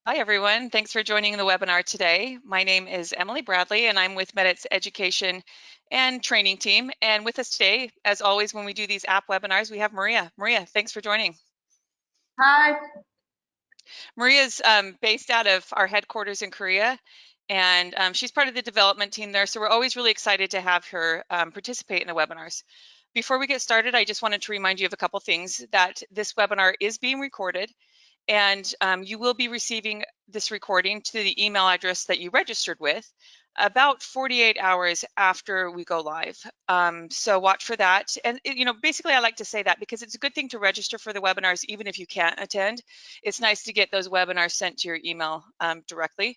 Hi, everyone. Thanks for joining the webinar today. My name is Emily Bradley, and I'm with Medit's education and training team. And with us today, as always, when we do these app webinars, we have Maria. Maria, thanks for joining. Hi. Maria's based out of our headquarters in Korea, and she's part of the development team there. So we're always really excited to have her participate in the webinars. Before we get started, I just wanted to remind you of a couple things, that this webinar is being recorded, and you will be receiving this recording to the email address that you registered with about 48 hours after we go live. So watch for that. And basically I like to say that because it's a good thing to register for the webinars even if you can't attend. It's nice to get those webinars sent to your email directly.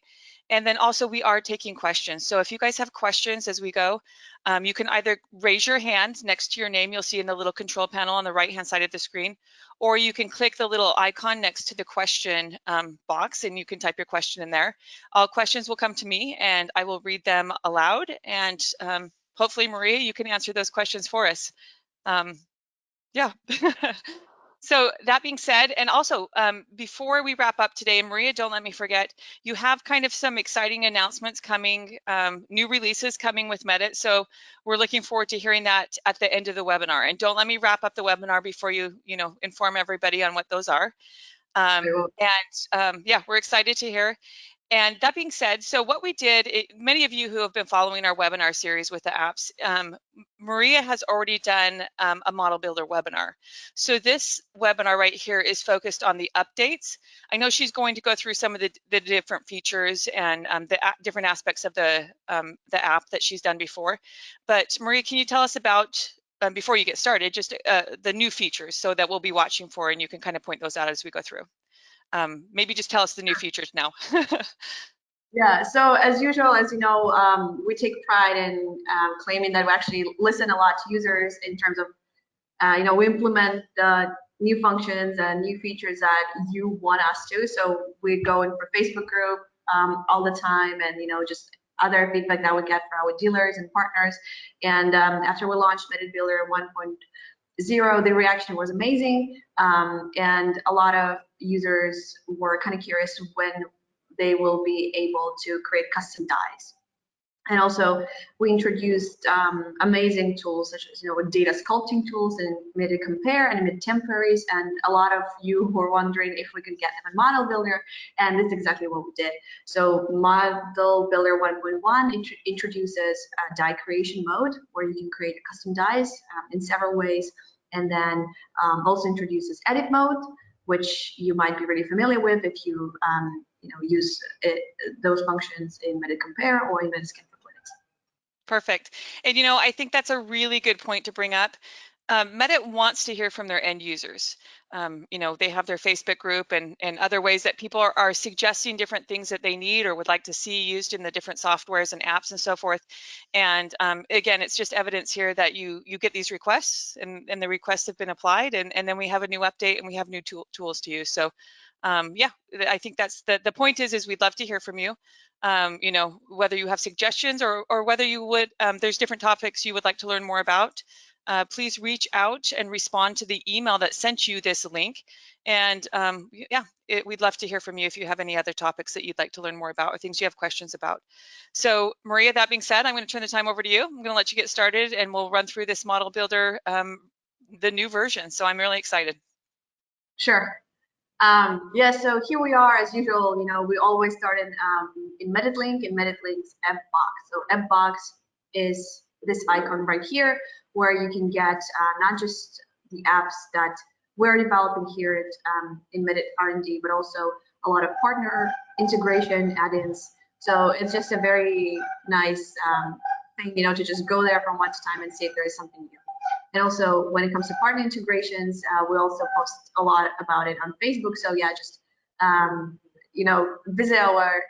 And then also we are taking questions. So if you guys have questions as we go, you can either raise your hand next to your name, you'll see in the little control panel on the right-hand side of the screen, or you can click the little icon next to the question box and you can type your question in there. All questions will come to me and I will read them aloud, and hopefully, Maria, you can answer those questions for us. Yeah. So that being said, and also before we wrap up today, Maria, don't let me forget, you have kind of some exciting announcements coming, new releases coming with Medit. So we're looking forward to hearing that at the end of the webinar. And don't let me wrap up the webinar before you, inform everybody on what those are. Yeah, we're excited to hear. And that being said, so what we did, many of you who have been following our webinar series with the apps, Maria has already done a model builder webinar. So this webinar right here is focused on the updates. I know she's going to go through some of the different features and the different aspects of the app that she's done before. But Maria, can you tell us about, before you get started, just the new features so that we'll be watching for, and you can kind of point those out as we go through. Maybe just tell us the new features now. Yeah, so as usual, as you know, we take pride in claiming that we actually listen a lot to users in terms of, we implement the new functions and new features that you want us to. So we go in for Facebook group all the time, and just other feedback that we get from our dealers and partners. And after we launched Medit Builder 1.0, the reaction was amazing, and a lot of users were kind of curious when they will be able to create custom dies. And also we introduced amazing tools such as data sculpting tools and Medit Compare and Medit Temporaries, and a lot of you were wondering if we could get them in Model Builder, and that's exactly what we did. So Model Builder 1.1 introduces a die creation mode where you can create custom dies in several ways, and then also introduces edit mode, which you might be really familiar with if you use those functions in Medit Compare or in Medit Scan for Clinics. Perfect. And I think that's a really good point to bring up. Medit wants to hear from their end users. They have their Facebook group and other ways that people are suggesting different things that they need or would like to see used in the different softwares and apps and so forth. And again, it's just evidence here that you get these requests and the requests have been applied, and then we have a new update and we have new tools to use. So yeah, I think that's the point is we'd love to hear from you. Whether you have suggestions or whether you would, there's different topics you would like to learn more about. Please reach out and respond to the email that sent you this link. And yeah, we'd love to hear from you if you have any other topics that you'd like to learn more about or things you have questions about. So Maria, that being said, I'm going to turn the time over to you. I'm going to let you get started and we'll run through this model builder, the new version. So I'm really excited. Sure. Yeah, so here we are as usual. We always start in Medit Link, in Medit Link's app box. So app box is this icon right here, where you can get not just the apps that we're developing here in Medit R&D, but also a lot of partner integration add-ins. So it's just a very nice thing, to just go there from time to time and see if there is something new. And also when it comes to partner integrations, we also post a lot about it on Facebook. So yeah, just visit our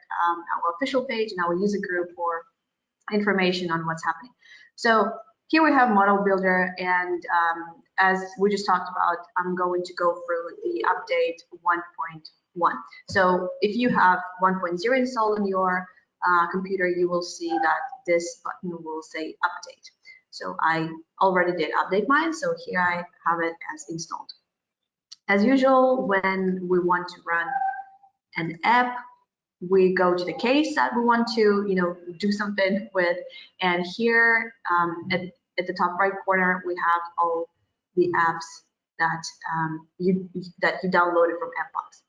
official page and our user group for information on what's happening. So here we have Model Builder, and as we just talked about, I'm going to go through the update 1.1. So if you have 1.0 installed on your computer, you will see that this button will say update. So I already did update mine, so here I have it as installed. As usual, when we want to run an app, we go to the case that we want to, do something with. And here at the top right corner, we have all the apps that you downloaded from AppBox.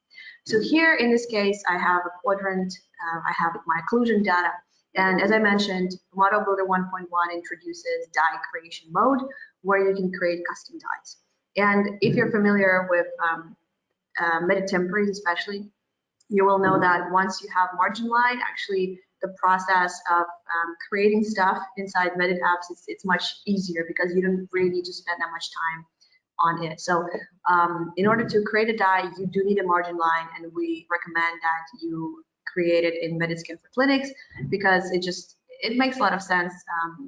So here in this case, I have a quadrant, I have my occlusion data. And as I mentioned, Model Builder 1.1 introduces die creation mode, where you can create custom dies. And if you're familiar with Medit temporaries especially, you will know that once you have margin line, actually the process of creating stuff inside Medit apps, it's much easier because you don't really need to spend that much time on it. So in order to create a die, you do need a margin line, and we recommend that you create it in Medit Scan for Clinics because it makes a lot of sense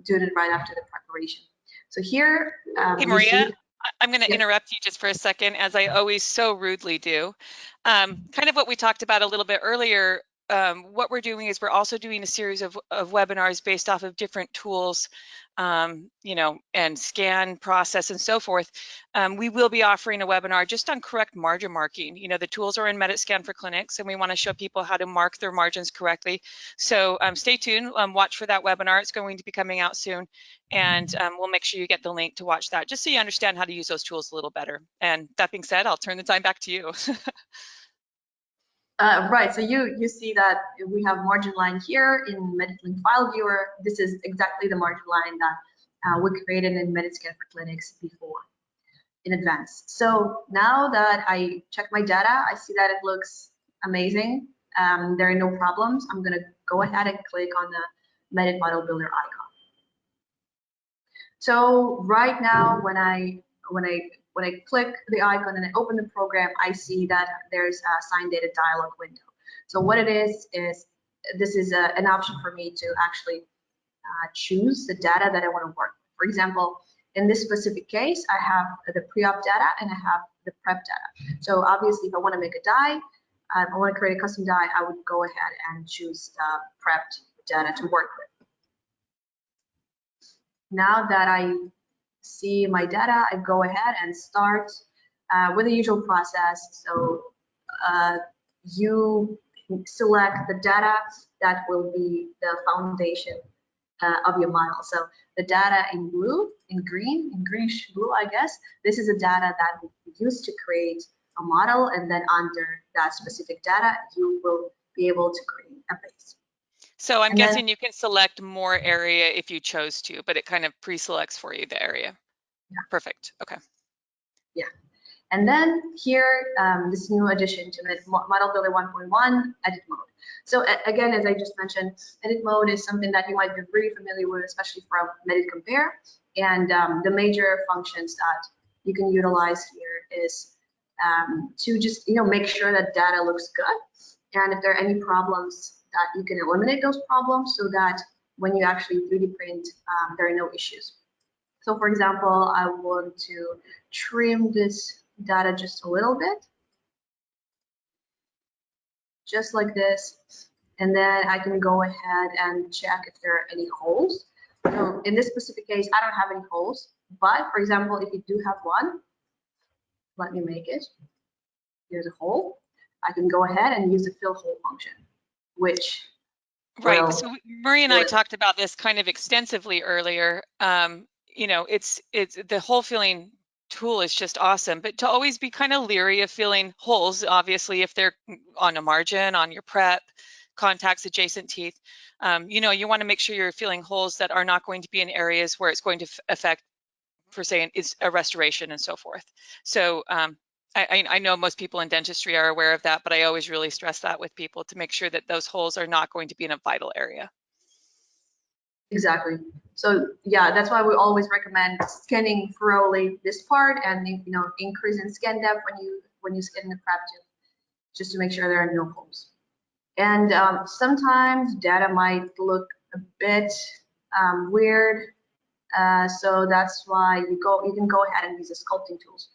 doing it right after the preparation. So here, hey, Maria, I'm going to interrupt you just for a second, as I always so rudely do. Kind of what we talked about a little bit earlier. What we're doing is we're also doing a series of webinars based off of different tools, and scan process and so forth. We will be offering a webinar just on correct margin marking. The tools are in Medit Scan for Clinics, and we want to show people how to mark their margins correctly. So stay tuned, watch for that webinar. It's going to be coming out soon, and we'll make sure you get the link to watch that, just so you understand how to use those tools a little better. And that being said, I'll turn the time back to you. Right, so you see that we have margin line here in Medit Link File Viewer. This is exactly the margin line that we created in Medit Scan for Clinics before, in advance. So now that I check my data, I see that it looks amazing. There are no problems. I'm gonna go ahead and click on the Medit Model Builder icon. So right now, when I click the icon and I open the program, I see that there's a signed data dialog window. So what it is this is an option for me to actually choose the data that I want to work with. For example, in this specific case, I have the pre-op data and I have the prep data. So obviously, if I want to make a die, I want to create a custom die, I would go ahead and choose prepped data to work with. Now that I see my data, I go ahead and start with the usual process. So you select the data that will be the foundation of your model. So the data in blue, in green, in greenish blue, I guess, this is the data that we use to create a model, and then under that specific data, you will be able to create a base. So I'm guessing you can select more area if you chose to, but it kind of pre-selects for you the area. Yeah. Perfect. Okay. Yeah. And then here, this new addition to Model Builder 1.1, edit mode. So again, as I just mentioned, edit mode is something that you might be really familiar with, especially from Medit Compare. And the major functions that you can utilize here is to just make sure that data looks good, and if there are any problems, that you can eliminate those problems so that when you actually 3D print, there are no issues. So for example, I want to trim this data just a little bit, just like this, and then I can go ahead and check if there are any holes. So in this specific case, I don't have any holes, but for example, if you do have one, let me make it. Here's a hole. I can go ahead and use the fill hole function, which right. So Marie and I talked about this kind of extensively earlier. It's the hole filling tool is just awesome, but to always be kind of leery of filling holes, obviously, if they're on a margin, on your prep, contacts, adjacent teeth, you want to make sure you're filling holes that are not going to be in areas where it's going to affect, per se, is a restoration and so forth. So I know most people in dentistry are aware of that, but I always really stress that with people to make sure that those holes are not going to be in a vital area. Exactly. So yeah, that's why we always recommend scanning thoroughly this part, and increase in scan depth when you scan the prep tube, just to make sure there are no holes. And sometimes data might look a bit weird, so that's why you can go ahead and use the sculpting tools.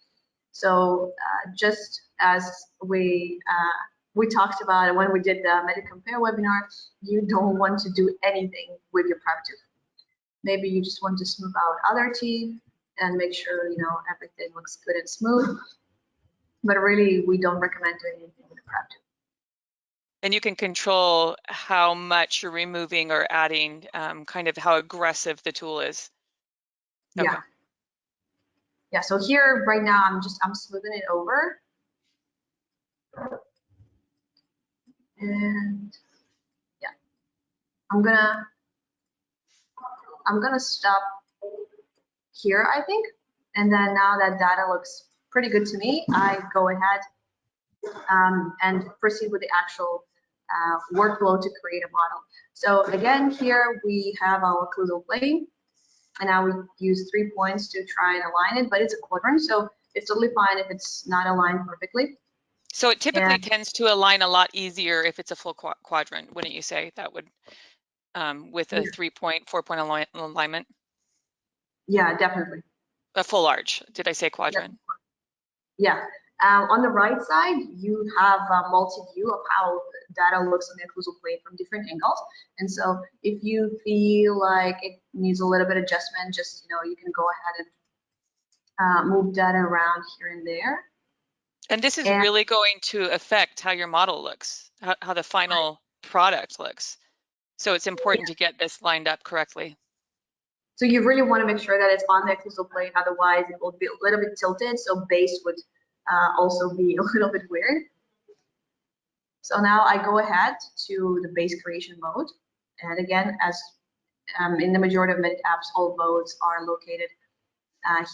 So just as we talked about when we did the Medit Compare webinar, you don't want to do anything with your prep tube. Maybe you just want to smooth out other teeth and make sure everything looks good and smooth. But really, we don't recommend doing anything with the prep tube. And you can control how much you're removing or adding, kind of how aggressive the tool is. Yeah. Okay. Yeah, so here right now I'm smoothing it over. And yeah, I'm gonna stop here, I think. And then now that data looks pretty good to me, I go ahead and proceed with the actual workflow to create a model. So again, here we have our occlusal plane, and I would use 3 points to try and align it, but it's a quadrant, so it's totally fine if it's not aligned perfectly. So it typically And tends to align a lot easier if it's a full quadrant, wouldn't you say? That would, with a 3-point, 4-point alignment? yeah, definitely. A full arch. Did I say quadrant? Yeah. On the right side, you have a multi-view of how data looks on the occlusal plane from different angles. And so if you feel like it needs a little bit of adjustment, just, you can go ahead and move data around here and there. And this is And really going to affect how your model looks, how the final product looks. So it's important to get this lined up correctly. so you really want to make sure that it's on the occlusal plane, otherwise it will be a little bit tilted, so base would also be a little bit weird. So now I go ahead to the base creation mode. And again, as in the majority of Medit apps, all modes are located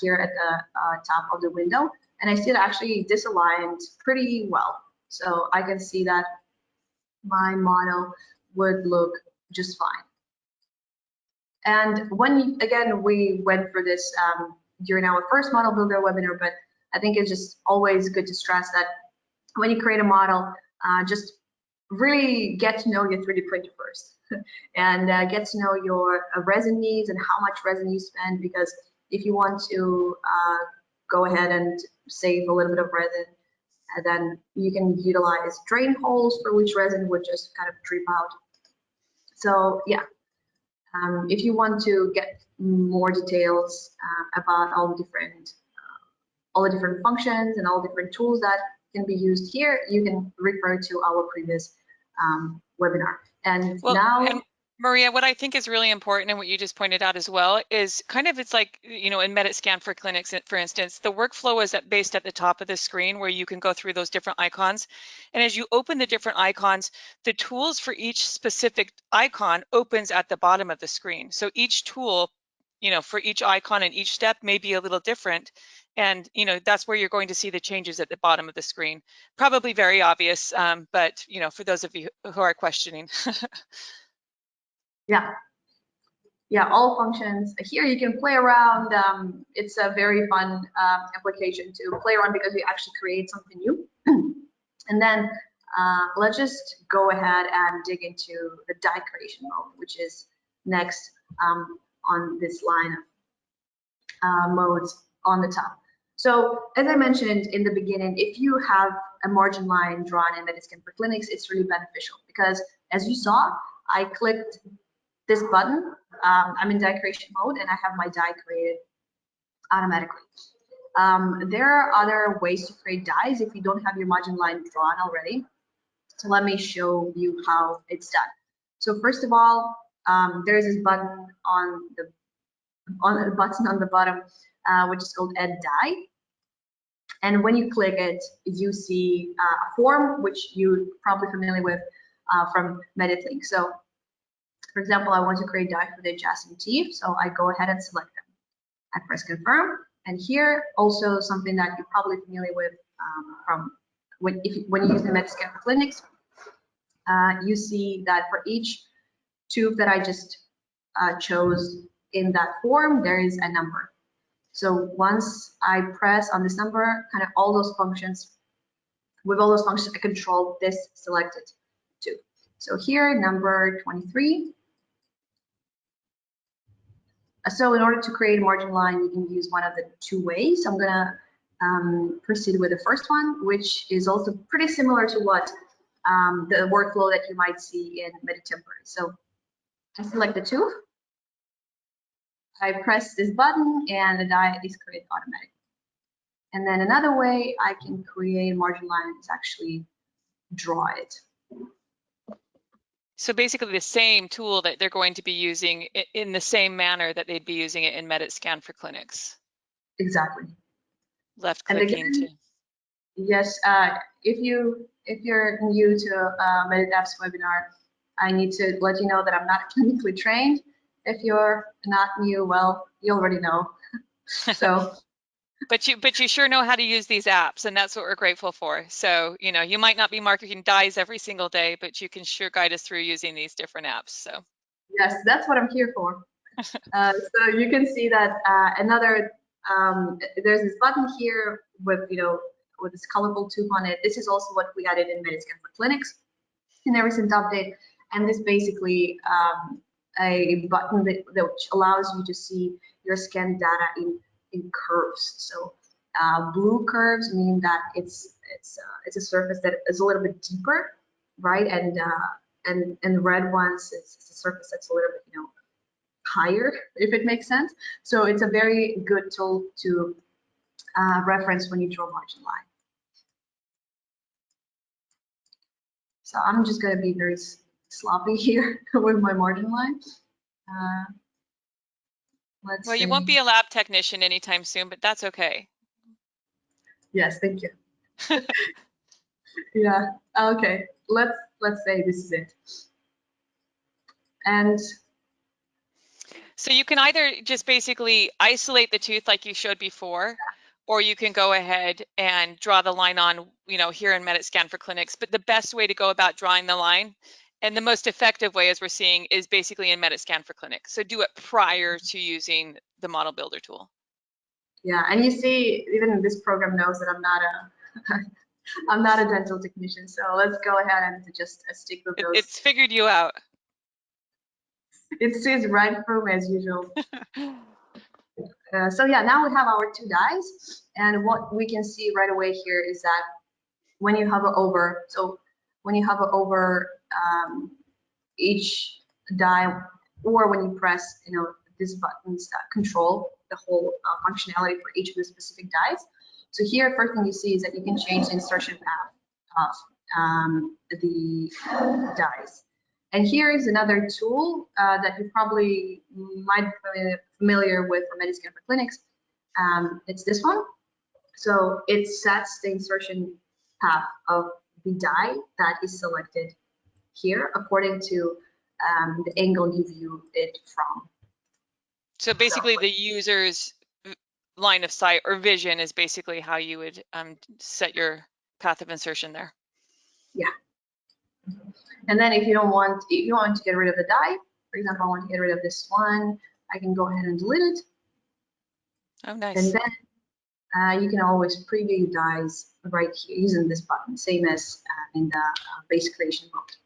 here at the top of the window. And I see it actually disaligned pretty well. So I can see that my model would look just fine. And again, we went for this during our first model builder webinar, but I think it's just always good to stress that when you create a model, just really get to know your 3D printer first and get to know your resin needs and how much resin you spend, because if you want to go ahead and save a little bit of resin, then you can utilize drain holes for which resin would just kind of drip out. So yeah, if you want to get more details about all the different functions and all the different tools that can be used here, you can refer to our previous webinar. And now, Maria, what I think is really important, and what you just pointed out as well, is kind of, it's like, in Medit Scan for Clinics, for instance, the workflow is based at the top of the screen where you can go through those different icons. And as you open the different icons, the tools for each specific icon opens at the bottom of the screen. So each tool, for each icon and each step may be a little different. And, that's where you're going to see the changes at the bottom of the screen. Probably very obvious, but, for those of you who are questioning. yeah, all functions. Here you can play around. It's a very fun application to play around because you actually create something new. And then let's just go ahead and dig into the die creation mode, which is next on this line of modes on the top. So as I mentioned in the beginning, if you have a margin line drawn in Medit Scan for Clinics, it's really beneficial because, as you saw, I clicked this button. I'm in die creation mode and I have my die created automatically. There are other ways to create dies if you don't have your margin line drawn already. So let me show you how it's done. So first of all, there's this button on the bottom, which is called Add Die. And when you click it, you see a form which you're probably familiar with from MeditLink. So for example, I want to create die for the adjacent teeth, so I go ahead and select them. I press confirm, and here also something that you're probably familiar with from when you use the Medit Scan for Clinics, you see that for each tube that I just chose in that form, there is a number. So once I press on this number, kind of all those functions, with all those functions, I control this selected tube. So here, number 23. So in order to create a margin line, you can use one of the two ways. I'm gonna proceed with the first one, which is also pretty similar to what the workflow that you might see in Medit Temporary. So I select the tooth, I press this button, and the die is created automatically. And then another way I can create a margin line is actually draw it. So basically the same tool that they're going to be using in the same manner that they'd be using it in Medit Scan for Clinics. Exactly. Left And clicking to. again, yes, if you're new to Medit App's webinar, I need to let you know that I'm not clinically trained. If you're not new, well, you already know. So But you sure know how to use these apps, and that's what we're grateful for. So, you know, you might not be marking dies every single day, but you can sure guide us through using these different apps. So yes, that's what I'm here for. So you can see that there's this button here with, with this colorful tube on it. This is also what we added in Medit Scan for Clinics in a recent update. And this basically a button that which allows you to see your scan data in curves. So blue curves mean that it's a surface that is a little bit deeper, right? And red ones, it's a surface that's a little bit, higher, if it makes sense. So it's a very good tool to reference when you draw margin line. So I'm just going to be very sloppy here with my margin line. Let's well, see. you won't be a lab technician anytime soon, but that's okay. Yes, thank you. Yeah. Okay. Let's say this is it. And so you can either just basically isolate the tooth like you showed before, or you can go ahead and draw the line on, here in Medit Scan for Clinics. But the best way to go about drawing the line, and the most effective way, as we're seeing, is basically in Medit Scan for Clinics. So do it prior to using the Model Builder tool. Yeah, and you see, even this program knows that I'm not a I'm not a dental technician. So let's go ahead and just stick with those. It's figured you out. It sees right through me as usual. So yeah, now we have our two dies, and what we can see right away here is that when you hover over, each die, or when you press, this buttons that control the whole functionality for each of the specific dies. So here, first thing you see is that you can change the insertion path of the dies. And here is another tool that you probably might be familiar with from Medit Scan for Clinics. It's this one. So it sets the insertion path of the die that is selected here according to the angle you view it from. So basically the user's line of sight or vision is basically how you would set your path of insertion there. Yeah. And then if you want to get rid of the die, for example, I want to get rid of this one, I can go ahead and delete it. Oh, nice. And then you can always preview dies right here using this button, same as in the base creation mode.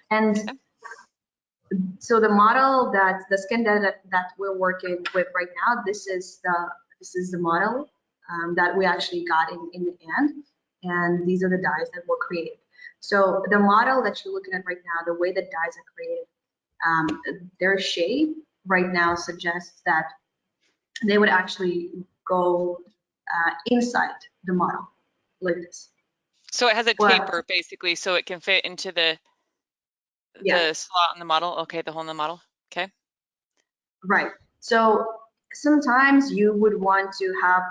And so the model the scan data that we're working with right now, this is the model that we actually got in the end, and these are the dies that were created. So the model that you're looking at right now, the way that dies are created, their shape right now suggests that they would actually go inside the model like this. So it has a taper basically, so it can fit into the slot in the model. Okay, the hole in the model. Okay. Right. So sometimes you would want to have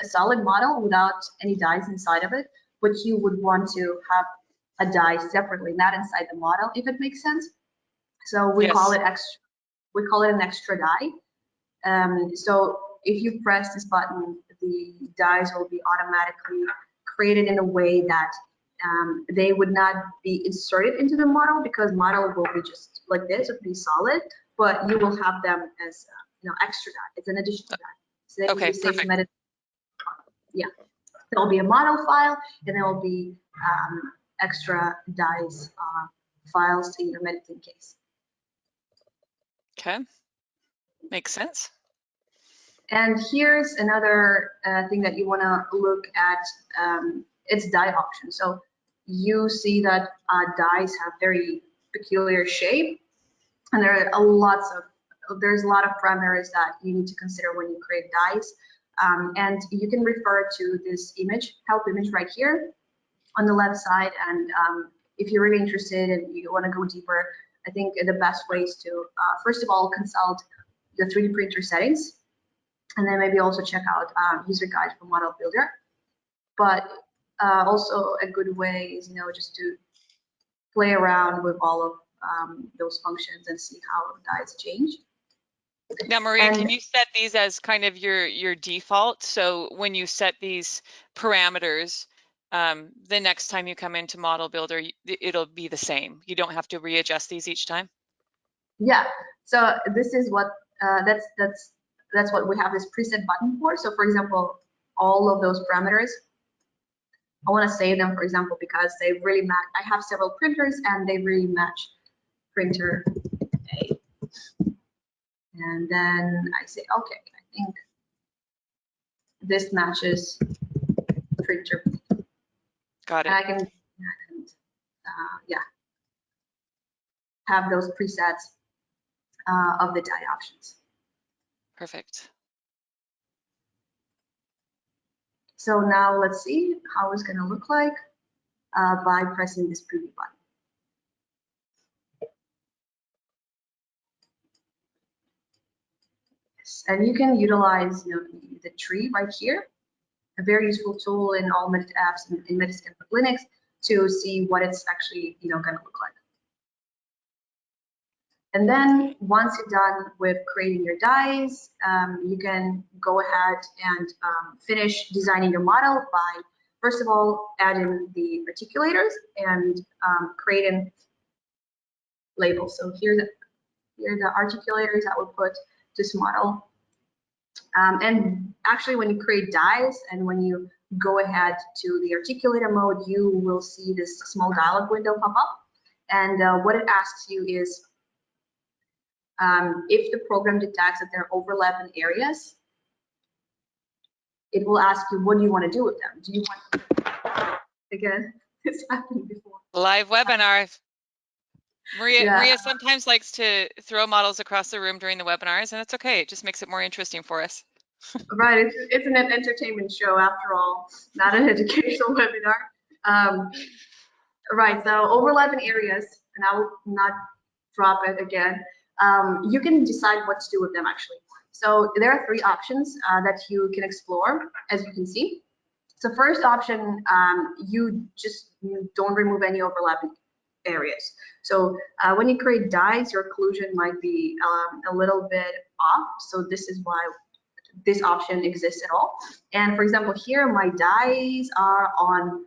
a solid model without any dies inside of it, but you would want to have a die separately, not inside the model, if it makes sense. So we call it extra. We call it an extra die. So if you press this button, the dies will be automatically created in a way that they would not be inserted into the model, because model will be just like this, it would be solid, but you will have them as extra die. It's an additional die. So then you say Medit. Yeah, there will be a model file, and there will be extra dies files to your Medit case. Okay, makes sense. And here's another thing that you want to look at. It's die option. So you see that dies have very peculiar shape, and there's a lot of parameters that you need to consider when you create dies. And you can refer to this help image right here on the left side, and if you're really interested and you want to go deeper, I think the best way is to, first of all, consult the 3D printer settings, and then maybe also check out user guide from Model Builder. But also a good way is, just to play around with all of those functions and see how dies change. Now, Maria, can you set these as kind of your default? So when you set these parameters, the next time you come into Model Builder, it'll be the same. You don't have to readjust these each time? Yeah, so this is what, that's what we have this preset button for. So for example, all of those parameters, I want to save them, for example, because they really match. I have several printers and they really match printer A. And then I say, okay, I think this matches printer B. Got it. And I can yeah, have those presets of the die options. Perfect. So now let's see how it's going to look like by pressing this preview button. Yes. And you can utilize the tree right here, a very useful tool in all Medit apps and in Medit Linux to see what it's actually going to look like. And then once you're done with creating your dies, you can go ahead and finish designing your model by, first of all, adding the articulators and creating labels. So here are the articulators that we'll put this model. And actually, when you create dies and when you go ahead to the articulator mode, you will see this small dialog window pop up. And what it asks you is, if the program detects that there are overlapping areas, it will ask you, what do you want to do with them? Do you want, again, it's happened before. Live webinar. Maria sometimes likes to throw models across the room during the webinars, and it's okay. It just makes it more interesting for us. Right, it's an entertainment show after all, not an educational webinar. Right, so overlapping areas, and I will not drop it again. You can decide what to do with them actually. So there are 3 options that you can explore, as you can see. So first option, you don't remove any overlapping areas. So when you create dies, your occlusion might be a little bit off. So this is why this option exists at all. And for example, here my dies are on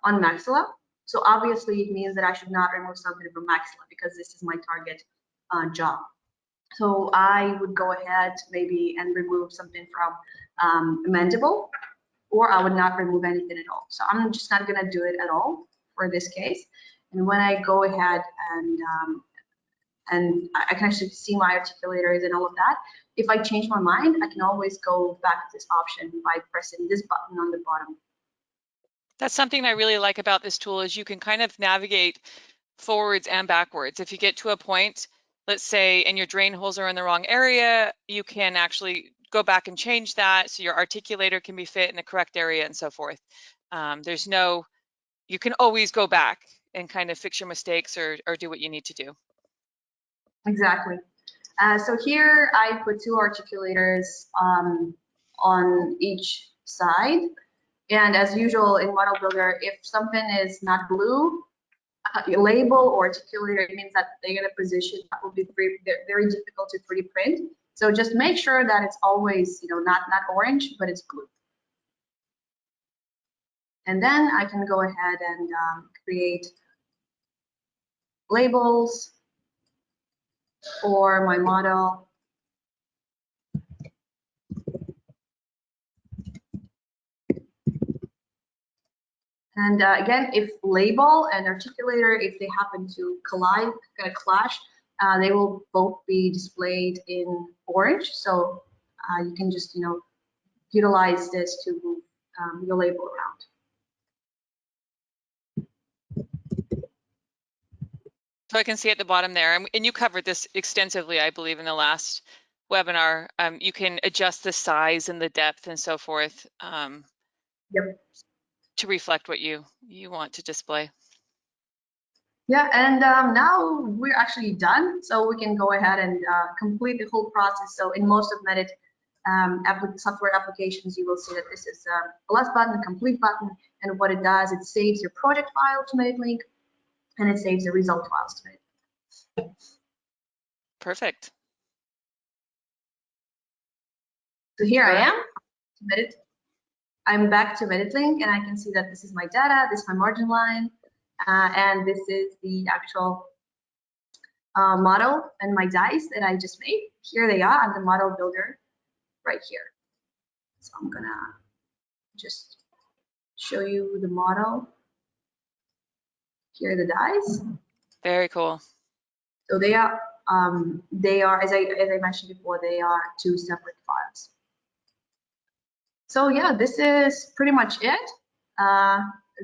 maxilla. So obviously it means that I should not remove something from maxilla because this is my target job. So I would go ahead maybe and remove something from mandible, or I would not remove anything at all. So I'm just not going to do it at all for this case. And when I go ahead and I can actually see my articulators and all of that, if I change my mind, I can always go back to this option by pressing this button on the bottom. That's something I really like about this tool is you can kind of navigate forwards and backwards. If you get to a point, let's say, and your drain holes are in the wrong area, you can actually go back and change that so your articulator can be fit in the correct area and so forth. You can always go back and kind of fix your mistakes or do what you need to do. Exactly. So here I put 2 articulators on each side. And as usual in Model Builder, if something is not blue, label or articulator, it means that they're going to position that will be very difficult to 3D print. So just make sure that it's always, not orange, but it's blue. And then I can go ahead and create labels for my model. And again, if label and articulator, if they happen to collide, kind of clash, they will both be displayed in orange. So you can just, utilize this to move your label around. So I can see at the bottom there, and you covered this extensively, I believe, in the last webinar. You can adjust the size and the depth and so forth Yep. to reflect what you want to display. Yeah, and now we're actually done, so we can go ahead and complete the whole process. So in most of Medit software applications, you will see that this is a last button, a complete button, and what it does, it saves your project file to Medit Link, and it saves the result files to Medit. Perfect. So here I Right. am, Medit. I'm back to Medit Link, and I can see that this is my data, this is my margin line, and this is the actual model and my dice that I just made. Here they are on the model builder right here. So I'm gonna just show you the model. Here are the dice. Very cool. So they are as I mentioned before, they are two separate files. So yeah, this is pretty much it.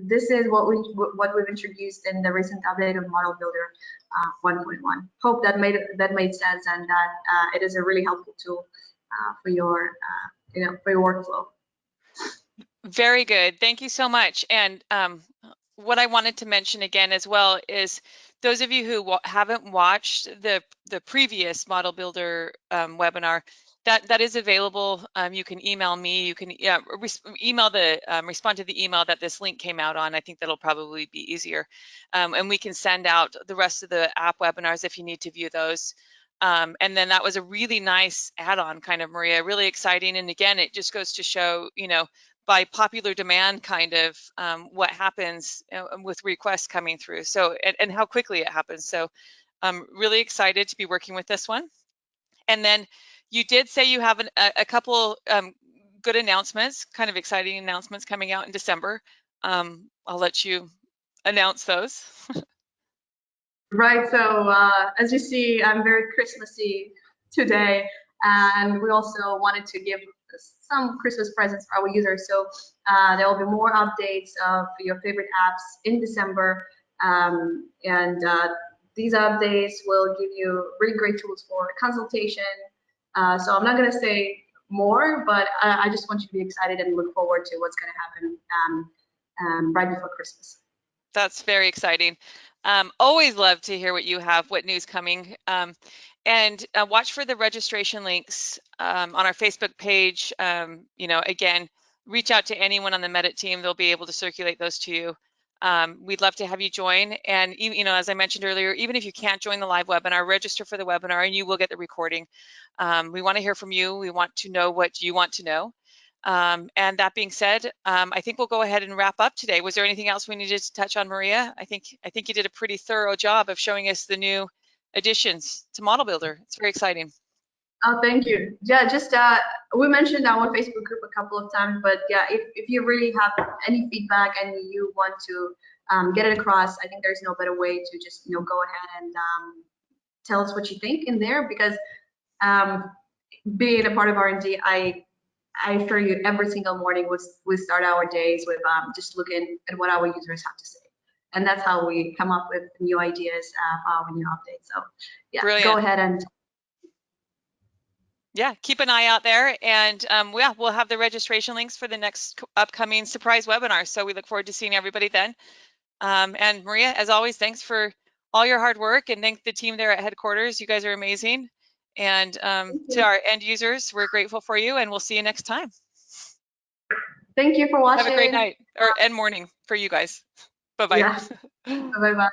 This is what we've introduced in the recent update of Model Builder 1.1. Hope that made sense, and that it is a really helpful tool for your for your workflow. Very good. Thank you so much. And what I wanted to mention again as well is those of you who haven't watched the previous Model Builder webinar, that is available. You can email me. You can email the respond to the email that this link came out on. I think that'll probably be easier, and we can send out the rest of the app webinars if you need to view those. And then that was a really nice add-on, kind of, Maria, really exciting. And again, it just goes to show, by popular demand, kind of what happens with requests coming through. So, and how quickly it happens. So I'm really excited to be working with this one. And then you did say you have a couple good announcements, kind of exciting announcements coming out in December. I'll let you announce those. Right, so as you see, I'm very Christmassy today, and we also wanted to give some Christmas presents for our users. So there will be more updates of your favorite apps in December, and these updates will give you really great tools for consultation. So I'm not going to say more, but I just want you to be excited and look forward to what's going to happen right before Christmas. That's very exciting. Always love to hear what you have, what news coming. And watch for the registration links on our Facebook page. Again, reach out to anyone on the Medit team. They'll be able to circulate those to you. We'd love to have you join. And, as I mentioned earlier, even if you can't join the live webinar, register for the webinar and you will get the recording. We want to hear from you. We want to know what you want to know. And that being said, I think we'll go ahead and wrap up today. Was there anything else we needed to touch on, Maria? I think you did a pretty thorough job of showing us the new additions to Model Builder. It's very exciting. Oh, thank you. Yeah, just we mentioned our Facebook group a couple of times, but yeah, if you really have any feedback and you want to get it across, I think there's no better way to just go ahead and tell us what you think in there, because being a part of R&D, I assure you, every single morning we start our days with just looking at what our users have to say. And that's how we come up with new ideas for our new updates. So yeah, Brilliant. Go ahead and keep an eye out there, and we'll have the registration links for the next upcoming surprise webinar. So we look forward to seeing everybody then. And Maria, as always, thanks for all your hard work, and thank the team there at headquarters. You guys are amazing. And to our end users, we're grateful for you, and we'll see you next time. Thank you for watching. Have a great night and morning for you guys. Bye-bye. Yeah. Bye-bye.